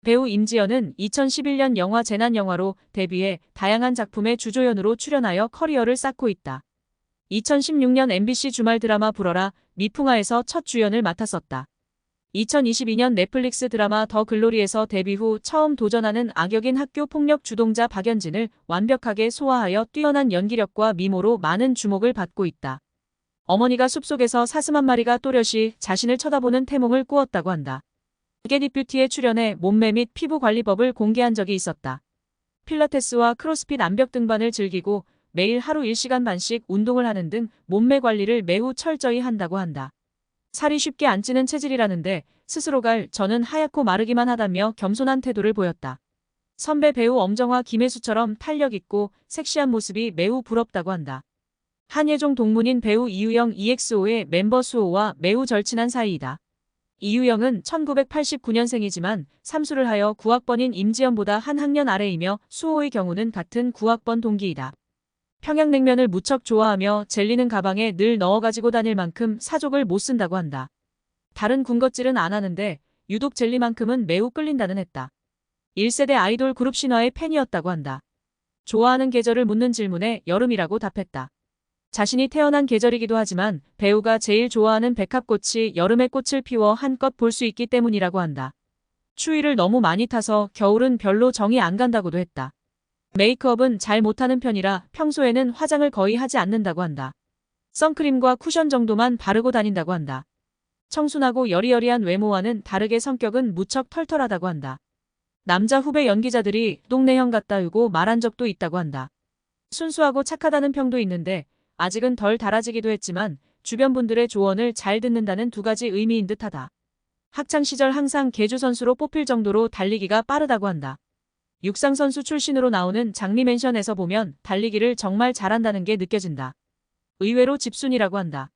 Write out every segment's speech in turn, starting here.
배우 임지연은 2011년 영화 재난영화로 데뷔해 다양한 작품의 주조연으로 출연하여 커리어를 쌓고 있다. 2016년 MBC 주말 드라마 불어라 미풍아에서 첫 주연을 맡았었다. 2022년 넷플릭스 드라마 더 글로리에서 데뷔 후 처음 도전하는 악역인 학교 폭력 주동자 박연진을 완벽하게 소화하여 뛰어난 연기력과 미모로 많은 주목을 받고 있다. 어머니가 숲속에서 사슴 한 마리가 또렷이 자신을 쳐다보는 태몽을 꾸었다고 한다. 게닛뷰티에 출연해 몸매 및 피부 관리법을 공개한 적이 있었다. 필라테스와 크로스핏 암벽 등반을 즐기고 매일 하루 1시간 반씩 운동을 하는 등 몸매 관리를 매우 철저히 한다고 한다. 살이 쉽게 안 찌는 체질이라는데 스스로가 저는 하얗고 마르기만 하다며 겸손한 태도를 보였다. 선배 배우 엄정화 김혜수처럼 탄력 있고 섹시한 모습이 매우 부럽다고 한다. 한예종 동문인 배우 이유영 EXO의 멤버 수호와 매우 절친한 사이이다. 이유영은 1989년생이지만 삼수를 하여 9학번인 임지연보다 한 학년 아래이며 수호의 경우는 같은 9학번 동기이다. 평양냉면을 무척 좋아하며 젤리는 가방에 늘 넣어 가지고 다닐 만큼 사족을 못 쓴다고 한다. 다른 군것질은 안 하는데 유독 젤리만큼은 매우 끌린다는 했다. 1세대 아이돌 그룹 신화의 팬이었다고 한다. 좋아하는 계절을 묻는 질문에 여름이라고 답했다. 자신이 태어난 계절이기도 하지만 배우가 제일 좋아하는 백합꽃이 여름에 꽃을 피워 한껏 볼 수 있기 때문이라고 한다. 추위를 너무 많이 타서 겨울은 별로 정이 안 간다고도 했다. 메이크업은 잘 못하는 편이라 평소에는 화장을 거의 하지 않는다고 한다. 선크림과 쿠션 정도만 바르고 다닌다고 한다. 청순하고 여리여리한 외모와는 다르게 성격은 무척 털털하다고 한다. 남자 후배 연기자들이 동네형 같다고 말한 적도 있다고 한다. 순수하고 착하다는 평도 있는데 아직은 덜 달아지기도 했지만 주변 분들의 조언을 잘 듣는다는 두 가지 의미인 듯하다. 학창시절 항상 계주선수로 뽑힐 정도로 달리기가 빠르다고 한다. 육상선수 출신으로 나오는 장미맨션에서 보면 달리기를 정말 잘한다는 게 느껴진다. 의외로 집순이라고 한다.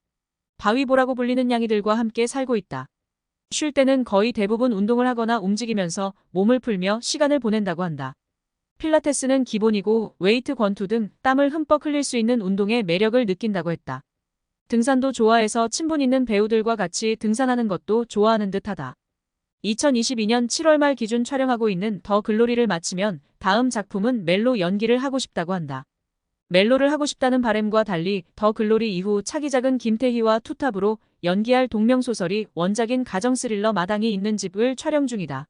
바위보라고 불리는 냥이들과 함께 살고 있다. 쉴 때는 거의 대부분 운동을 하거나 움직이면서 몸을 풀며 시간을 보낸다고 한다. 필라테스는 기본이고 웨이트 권투 등 땀을 흠뻑 흘릴 수 있는 운동의 매력을 느낀다고 했다. 등산도 좋아해서 친분 있는 배우들과 같이 등산하는 것도 좋아하는 듯하다. 2022년 7월 말 기준 촬영하고 있는 더 글로리를 마치면 다음 작품은 멜로 연기를 하고 싶다고 한다. 멜로를 하고 싶다는 바람과 달리 더 글로리 이후 차기작은 김태희와 투탑으로 연기할 동명소설이 원작인 가정 스릴러 마당이 있는 집을 촬영 중이다.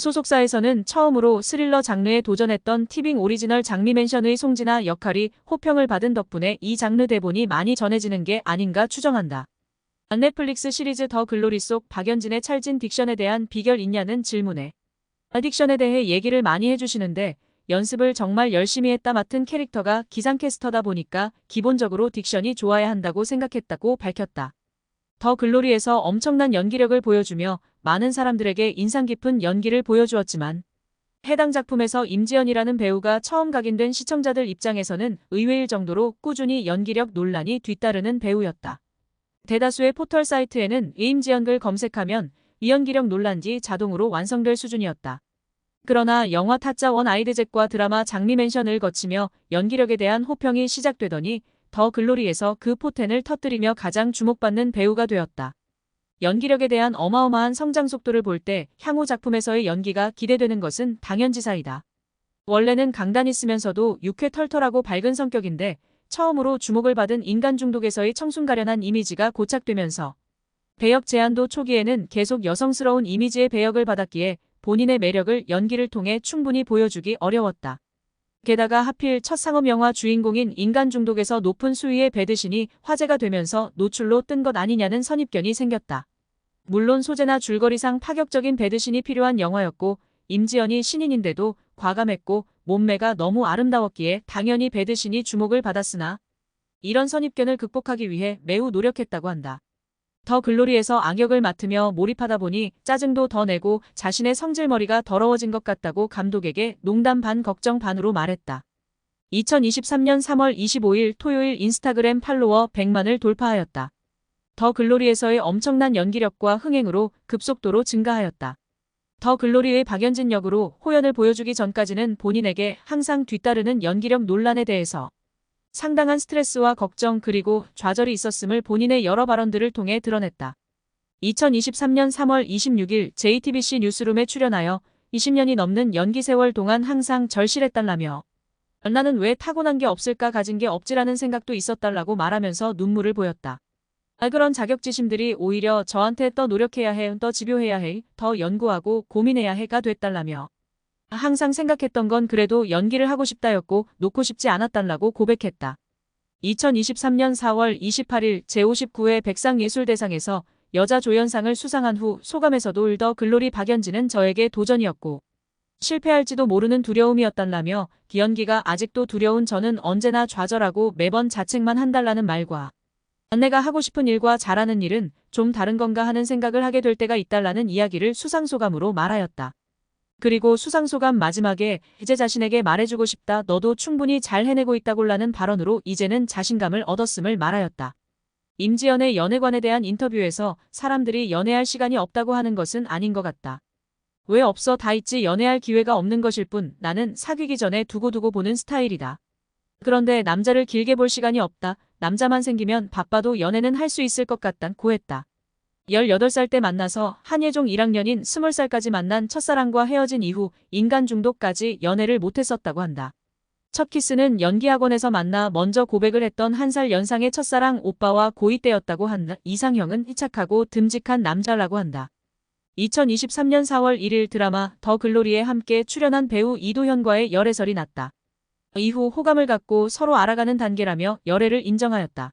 소속사에서는 처음으로 스릴러 장르에 도전했던 티빙 오리지널 장미맨션의 송진아 역할이 호평을 받은 덕분에 이 장르 대본이 많이 전해지는 게 아닌가 추정한다. 넷플릭스 시리즈 더 글로리 속 박연진의 찰진 딕션에 대한 비결 있냐는 질문에 딕션에 대해 얘기를 많이 해주시는데 연습을 정말 열심히 했다 맡은 캐릭터가 기상캐스터다 보니까 기본적으로 딕션이 좋아야 한다고 생각했다고 밝혔다. 더 글로리에서 엄청난 연기력을 보여주며 많은 사람들에게 인상 깊은 연기를 보여주었지만 해당 작품에서 임지연이라는 배우가 처음 각인된 시청자들 입장에서는 의외일 정도로 꾸준히 연기력 논란이 뒤따르는 배우였다. 대다수의 포털 사이트에는 임지연을 검색하면 연기력 논란지 자동으로 완성될 수준이었다. 그러나 영화 타짜 원 아이드잭과 드라마 장미맨션을 거치며 연기력에 대한 호평이 시작되더니 더 글로리에서 그 포텐을 터뜨리며 가장 주목받는 배우가 되었다. 연기력에 대한 어마어마한 성장 속도를 볼 때 향후 작품에서의 연기가 기대되는 것은 당연지사이다. 원래는 강단 있으면서도 유쾌 털털하고 밝은 성격인데 처음으로 주목을 받은 인간 중독에서의 청순가련한 이미지가 고착되면서 배역 제안도 초기에는 계속 여성스러운 이미지의 배역을 받았기에 본인의 매력을 연기를 통해 충분히 보여주기 어려웠다. 게다가 하필 첫 상업 영화 주인공인 인간 중독에서 높은 수위의 배드신이 화제가 되면서 노출로 뜬 것 아니냐는 선입견이 생겼다. 물론 소재나 줄거리상 파격적인 배드신이 필요한 영화였고 임지연이 신인인데도 과감했고 몸매가 너무 아름다웠기에 당연히 배드신이 주목을 받았으나 이런 선입견을 극복하기 위해 매우 노력했다고 한다. 더 글로리에서 악역을 맡으며 몰입하다 보니 짜증도 더 내고 자신의 성질머리가 더러워진 것 같다고 감독에게 농담 반 걱정 반으로 말했다. 2023년 3월 25일 토요일 인스타그램 팔로워 100만을 돌파하였다. 더 글로리에서의 엄청난 연기력과 흥행으로 급속도로 증가하였다. 더 글로리의 박연진 역으로 호연을 보여주기 전까지는 본인에게 항상 뒤따르는 연기력 논란에 대해서 상당한 스트레스와 걱정 그리고 좌절이 있었음을 본인의 여러 발언들을 통해 드러냈다. 2023년 3월 26일 JTBC 뉴스룸에 출연하여 20년이 넘는 연기 세월 동안 항상 절실했달라며 나는 왜 타고난 게 없을까 가진 게 없지라는 생각도 있었달라고 말하면서 눈물을 보였다. 그런 자격지심들이 오히려 저한테 더 노력해야 해, 더 집요해야 해, 더 연구하고 고민해야 해가 됐달라며 항상 생각했던 건 그래도 연기를 하고 싶다였고 놓고 싶지 않았달라고 고백했다. 2023년 4월 28일 제59회 백상예술대상에서 여자 조연상을 수상한 후 소감에서도 울더 글로리 박연진은 저에게 도전이었고 실패할지도 모르는 두려움이었달라며 기연기가 아직도 두려운 저는 언제나 좌절하고 매번 자책만 한달라는 말과 내가 하고 싶은 일과 잘하는 일은 좀 다른 건가 하는 생각을 하게 될 때가 있달라는 이야기를 수상소감으로 말하였다. 그리고 수상소감 마지막에 이제 자신에게 말해주고 싶다. 너도 충분히 잘 해내고 있다골라는 발언으로 이제는 자신감을 얻었음을 말하였다. 임지연의 연애관에 대한 인터뷰에서 사람들이 연애할 시간이 없다고 하는 것은 아닌 것 같다. 왜 없어 다 있지 연애할 기회가 없는 것일 뿐 나는 사귀기 전에 두고두고 보는 스타일이다. 그런데 남자를 길게 볼 시간이 없다. 남자만 생기면 바빠도 연애는 할 수 있을 것 같다고 했다. 18살 때 만나서 한예종 1학년인 20살까지 만난 첫사랑과 헤어진 이후 인간 중독까지 연애를 못했었다고 한다. 첫 키스는 연기학원에서 만나 먼저 고백을 했던 1살 연상의 첫사랑 오빠와 고2 때였다고 한다. 이상형은 착하고 듬직한 남자라고 한다. 2023년 4월 1일 드라마 더 글로리에 함께 출연한 배우 이도현과의 열애설이 났다. 이후 호감을 갖고 서로 알아가는 단계라며 열애를 인정하였다.